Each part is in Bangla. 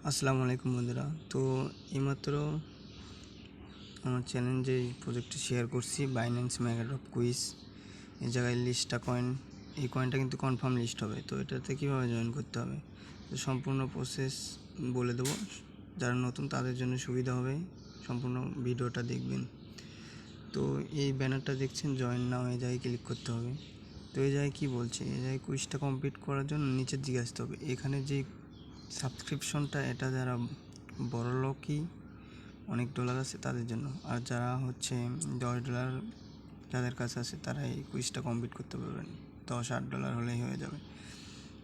আসসালামু আলাইকুম বন্ধুরা। তো এইমাত্র আমার চ্যালেঞ্জে এই প্রজেক্টটি শেয়ার করছি, বাইন্যান্স মেগাড্রপ কুইজ। এই জায়গায় লিস্টটা কয়েন, এই কয়েনটা কিন্তু কনফার্ম লিস্ট হবে। তো এটাতে কীভাবে জয়েন করতে হবে, তো সম্পূর্ণ প্রসেস বলে দেবো। যারা নতুন তাদের জন্য সুবিধা হবে, সম্পূর্ণ ভিডিওটা দেখবেন। তো এই ব্যানারটা দেখছেন, জয়েন নাও, এই জায়গায় ক্লিক করতে হবে। তো এই জায়গায় কী বলছে, এই জায়গায় কুইজটা কমপ্লিট করার জন্য নিচের দিকে আসতে হবে। এখানে যে সাবস্ক্রিপশনটা, এটা যারা বড় লোকই অনেক ডলার আছে তাদের জন্য, আর যারা হচ্ছে $10 যাদের কাছে আছে তারা এই কুইজটা কমপ্লিট করতে পারবেন। $10-8 হলেই হয়ে যাবে।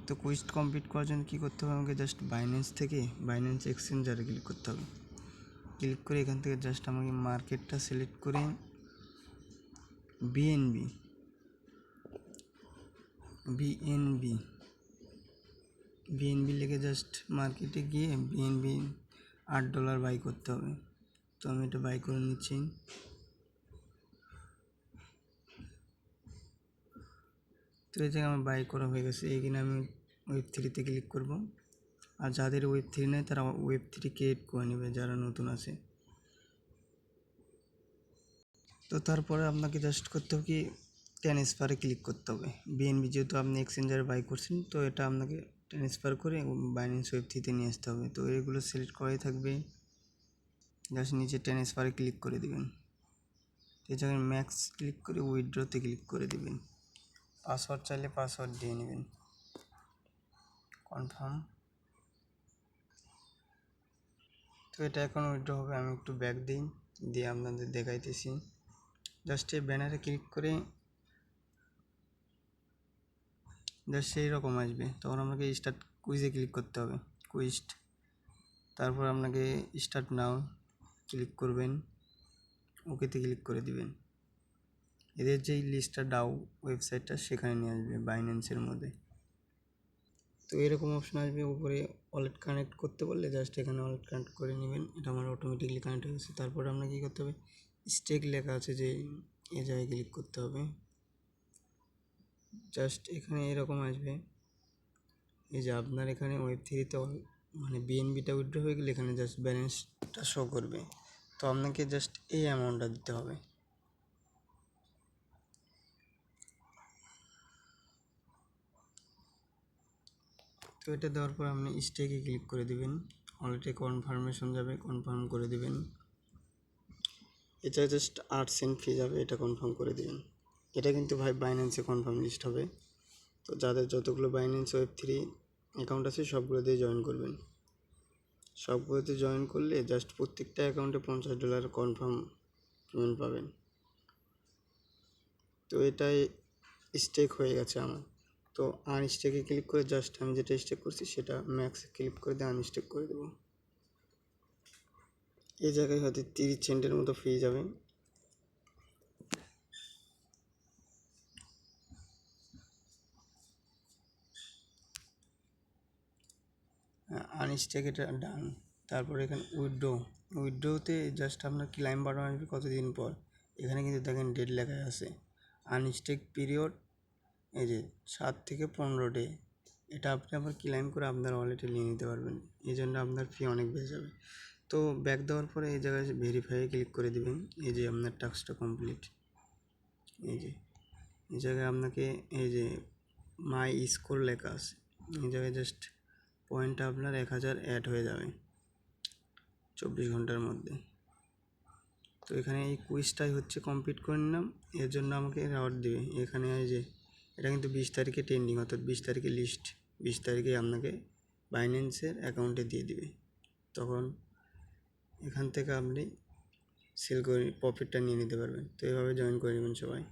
তো কুইজ কমপ্লিট করার জন্য কী করতে হবে, আমাকে জাস্ট বাইন্যান্স থেকে বাইন্যান্স এক্সচেঞ্জারে ক্লিক করতে হবে। ক্লিক করে এখান থেকে জাস্ট আমাকে মার্কেটটা সিলেক্ট করে বিএনবি লিখে জাস্ট মার্কেটে গিয়ে বিএনবি $8 বাই করতে হবে। তো আমি এটা বাই করে নিচ্ছি। তো এই জায়গায় আমার বাই করা হয়ে গেছে। এইখানে আমি Web3-তে ক্লিক করব। আর যাদের Web3 নেই তারা Web3 ক্রিয়েট করে নেবে, যারা নতুন আছে। তো তারপরে আপনাকে জাস্ট করতে হবে কি, ট্রান্সফারে ক্লিক করতে হবে। বিএনবি যেহেতু আপনি এক্সচেঞ্জারে বাই করছেন, তো এটা আপনাকে ট্রান্সফার করে বাইন্যান্স Web3-তে নিয়ে আসতে হবে। তো এগুলো সিলেক্ট করাই থাকবে। জাস্ট নিচে ট্রান্সফারে ক্লিক করে দেবেন। এই জায়গায় ম্যাক্স ক্লিক করে উইথড্রতে ক্লিক করে দেবেন। পাসওয়ার্ড চাইলে পাসওয়ার্ড দিয়ে নেবেন। কনফার্ম। তো এটা এখন উইথড্র হবে। আমি একটু ব্যাক দিই, দিয়ে আপনাদের দেখাইতেছি। জাস্ট এই ব্যানারে ক্লিক করে জাস্ট সেই রকম আসবে। তখন আমাকে স্টার্ট কুইজে ক্লিক করতে হবে, কুইজড। তারপর আপনাকে স্টার্ট নাও ক্লিক করবেন, ওকেতে ক্লিক করে দিবেন। এদের যেই লিস্টটা ডাও ওয়েবসাইটটা সেখানে নিয়ে আসবে বাইন্যান্সের মধ্যে। তো এরকম অপশন আসবে উপরে, ওয়ালেট কানেক্ট করতে বললে জাস্ট এখানে ওয়ালেট কানেক্ট করে নেবেন। এটা আমার অটোমেটিকলি কানেক্ট হয়ে গেছে। তারপরে আপনাকে কী করতে হবে, স্টেক লেখা আছে যে এই জায়গায় ক্লিক করতে হবে। জাস্ট এখানে এরকম আসবে, এই যে আপনার এখানে Web3-তে মানে বিএনবিটা উইথড্র হয়ে গেলে এখানে জাস্ট ব্যালেন্সটা শো করবে। তো আপনাকে জাস্ট এই অ্যামাউন্টটা দিতে হবে। তো এটা দেওয়ার পর আপনি স্টেকে ক্লিক করে দিবেন। ওয়ালেটে কনফার্মেশন যাবে, কনফার্ম করে দিবেন। এটা জাস্ট 8 সেন্ট ফি যাবে, এটা কনফার্ম করে দিবেন। এটা কিন্তু ভাই বাইন্যান্সে কনফার্ম লিস্ট হবে। তো যাদের যতগুলো বাইন্যান্স Web3 অ্যাকাউন্ট আছে সবগুলোতে জয়েন করবেন। সবগুলোতে জয়েন করলে জাস্ট প্রত্যেকটা অ্যাকাউন্টে $50 কনফার্ম পেমেন্ট পাবেন। তো এটাই স্টেক হয়ে গেছে আমার। তো আনস্টেকে ক্লিক করে জাস্ট আমি যেটা স্টেক করছি সেটা ম্যাক্সে ক্লিক করে দিয়ে আনস্টেক করে দেবো। এই জায়গায় হয়তো 30 সেন্টের মতো ফি যাবে। আনস্টেক এটা ডান। তারপরে এখানে উইথড্রোতে জাস্ট আপনার ক্লাইম বাটন আসবে কতদিন পর। এখানে কিন্তু দেখেন ডেট লেখা আছে, আনস্টেক পিরিয়ড এই যে 7 থেকে 15 ডে। এটা আপনি আবার ক্লাইম করে আপনার ওয়ালেটে নিয়ে নিতে পারবেন। এই জন্য আপনার ফি অনেক বেড়ে যাবে। তো ব্যাক দেওয়ার পরে এই জায়গায় ভেরিফাইয়ে ক্লিক করে দেবেন। এই যে আপনার টাস্কটা কমপ্লিট। এই জায়গায় আপনাকে এই যে মাই স্কোর লেখা আছে, এই জায়গায় জাস্ট পয়েন্টটা আপনার 1000 অ্যাড হয়ে যাবে 24 ঘন্টার মধ্যে। তো এখানে এই কুইজটাই হচ্ছে কমপ্লিট করে নিলাম, এর জন্য আমাকে রিওয়ার্ড দেবে। এখানে এই যে এটা কিন্তু 20 তারিখে ট্রেন্ডিং, অর্থাৎ 20 তারিখে লিস্ট, 20 তারিখে আপনাকে বাইন্যান্সের অ্যাকাউন্টে দিয়ে দিবে। তখন এখান থেকে আপনি সেল করে প্রফিটটা নিয়ে নিতে পারবেন। তো এভাবে জয়েন করে নেবেন সবাই।